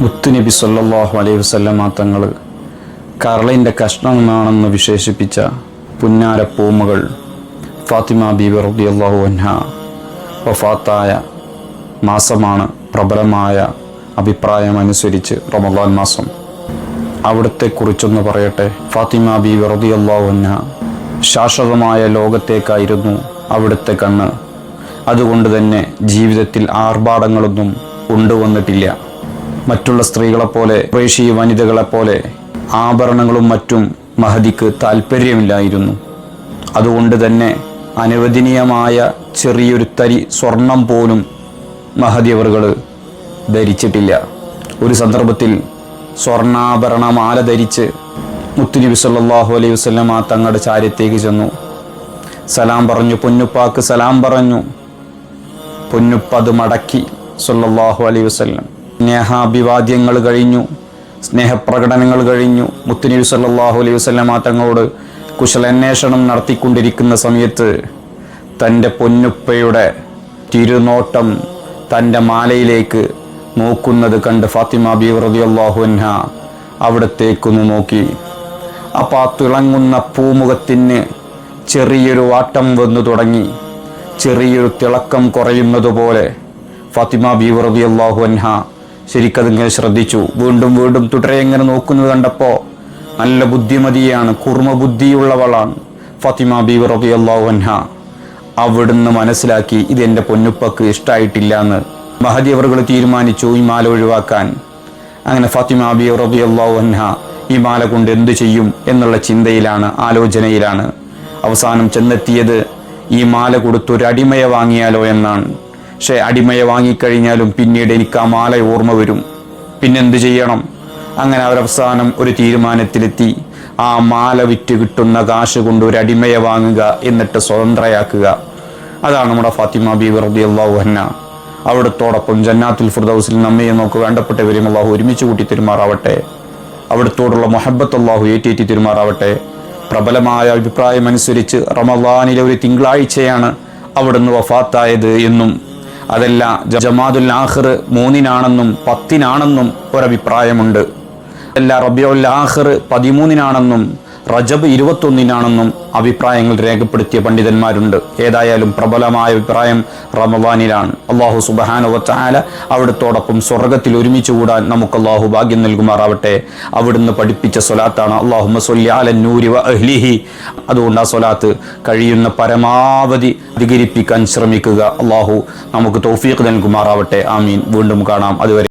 മുത്തുനബി സല്ലല്ലാഹു അലൈഹി വസല്ലമ തങ്ങൾ കരളിൻ്റെ കഷ്ണമാണെന്ന് വിശേഷിപ്പിച്ച പുന്നാരപ്പൂമകൾ ഫാത്തിമ ബീബി റളിയല്ലാഹു അൻഹ വഫാത്തായ മാസമാണ് പ്രബലമായ അഭിപ്രായമനുസരിച്ച് റമളാൻ മാസം. അവിടുത്തെ കുറിച്ചൊന്ന് പറയട്ടെ. ഫാത്തിമ ബീബി റളിയല്ലാഹു അൻഹ ശാശ്വതമായ ലോകത്തേക്കായിരുന്നു അവിടുത്തെ കണ്ണ്. അതുകൊണ്ട് തന്നെ ജീവിതത്തിൽ ആർഭാടങ്ങളൊന്നും കൊണ്ടുവന്നിട്ടില്ല. മറ്റുള്ള സ്ത്രീകളെപ്പോലെ ഖുറൈശി വനിതകളെപ്പോലെ ആഭരണങ്ങളും മറ്റും മഹദിക്ക് താല്പര്യമില്ലായിരുന്നു. അതുകൊണ്ട് തന്നെ അനുവദനീയമായ ചെറിയൊരു തരി സ്വർണം പോലും മഹദി അവറുകൾ ധരിച്ചിട്ടില്ല. ഒരു സന്ദർഭത്തിൽ സ്വർണ്ണാഭരണമാല ധരിച്ച് മുത്തുനബി സല്ലല്ലാഹു അലൈഹി വസല്ലമ തങ്ങളുടെ ചാര്യത്തേക്ക് ചെന്നു. സലാം പറഞ്ഞു. പൊന്നുപ്പാക്ക് സലാം പറഞ്ഞു. പൊന്നുപ്പ അത് മടക്കി സല്ലല്ലാഹു അലൈഹി വസല്ലം. സ്നേഹാഭിവാദ്യങ്ങൾ കഴിഞ്ഞു, സ്നേഹപ്രകടനങ്ങൾ കഴിഞ്ഞു. മുത്തുനബി സല്ലല്ലാഹു അലൈഹി വസല്ലമ തങ്ങളോട് കുശലാന്വേഷണം നടത്തിക്കൊണ്ടിരിക്കുന്ന സമയത്ത് തൻ്റെ പൊന്നുപ്പയുടെ തിരുനോട്ടം തൻ്റെ മാലയിലേക്ക് നോക്കുന്നത് കണ്ട് ഫാത്തിമ ബീവി റളിയല്ലാഹു അൻഹ അവിടത്തേക്കൊന്ന് നോക്കി. അപ്പോൾ ആ തിളങ്ങുന്ന പൂമുഖത്തിന് ചെറിയൊരു വാട്ടം വന്നു തുടങ്ങി. ചെറിയൊരു തിളക്കം കുറയുന്നതുപോലെ ഫാത്തിമ ബീവി റളിയല്ലാഹു അൻഹ ശരിക്കതിങ്ങനെ ശ്രദ്ധിച്ചു. വീണ്ടും വീണ്ടും തുടരെ എങ്ങനെ നോക്കുന്നത് കണ്ടപ്പോൾ നല്ല ബുദ്ധിമതിയാണ്, കുർമ്മ ബുദ്ധിയുള്ളവളാണ് ഫാത്തിമ ബീവി റളിയല്ലാഹു അൻഹ. അവിടുന്ന് മനസ്സിലാക്കി ഇതെൻ്റെ പൊന്നുപ്പക്ക് ഇഷ്ടമായിട്ടില്ല എന്ന്. മഹദി അവറുകൾ തീരുമാനിച്ചു ഈ മാല ഒഴിവാക്കാൻ. അങ്ങനെ ഫാത്തിമ ബീവി റളിയല്ലാഹു അൻഹ ഈ മാല കൊണ്ട് എന്തു ചെയ്യും എന്നുള്ള ചിന്തയിലാണ്, ആലോചനയിലാണ്. അവസാനം ചെന്നെത്തിയത് ഈ മാല കൊടുത്തൊരു അടിമയെ വാങ്ങിയാലോ എന്നാണ്. പക്ഷേ അടിമയെ വാങ്ങിക്കഴിഞ്ഞാലും പിന്നീട് എനിക്ക് ആ മാല ഓർമ്മ വരും, പിന്നെന്ത് ചെയ്യണം? അങ്ങനെ അവരവസാനം ഒരു തീരുമാനത്തിലെത്തി. ആ മാല വിറ്റ് കിട്ടുന്ന കാശ് കൊണ്ട് ഒരു അടിമയെ വാങ്ങുക, എന്നിട്ട് സ്വതന്ത്രയാക്കുക. അതാണ് നമ്മുടെ ഫാത്തിമ ബീവി റളിയല്ലാഹു അൻഹ. അവിടത്തോടൊപ്പം ജന്നാത്തുൽ ഫിർദൗസിൽ നമ്മയെ നമുക്ക് വേണ്ടപ്പെട്ടവരും അല്ലാഹു ഒരുമിച്ച് കൂട്ടി തിരുമാറാവട്ടെ. അവിടത്തോടുള്ള മുഹബ്ബത്ത് അല്ലാഹു ഏറ്റി തിരുമാറാവട്ടെ. പ്രബലമായ അഭിപ്രായമനുസരിച്ച് റമളാനിലെ ഒരു തിങ്കളാഴ്ചയാണ് അവിടുന്ന് വഫാത്തായത് എന്നും അതല്ല ജമാദുൽ ആഖിർ 3-നാണെന്നും 10-നാണെന്നും ഒരഭിപ്രായമുണ്ട്. അല്ല റബീഉൽ ആഖിർ 13-നാണെന്നും റജബ് 21-നാണെന്നും അഭിപ്രായങ്ങൾ രേഖപ്പെടുത്തിയ പണ്ഡിതന്മാരുണ്ട്. ഏതായാലും പ്രബലമായ അഭിപ്രായം റമളാനിലാണ്. അല്ലാഹു സുബ്ഹാനഹു വ തആല അവിടത്തോടൊപ്പം സ്വർഗ്ഗത്തിൽ ഒരുമിച്ച് കൂടാൻ നമുക്ക് അല്ലാഹു ഭാഗ്യം നൽകുമാറാവട്ടെ. അവിടുന്ന് പഠിപ്പിച്ച സ്വലാത്താണ് അല്ലാഹുമ്മ സ്വല്ലി അലൻ നൂരി വ അഹ്ലിഹി. അതുകൊണ്ട് ആ സ്വലാത്ത് കഴിയുന്ന പരമാവധി അധികരിപ്പിക്കാൻ ശ്രമിക്കുക. അല്ലാഹു നമുക്ക് തൗഫീഖ് നൽകുമാറാവട്ടെ. ആമീൻ. വീണ്ടും കാണാം. അതുവരെ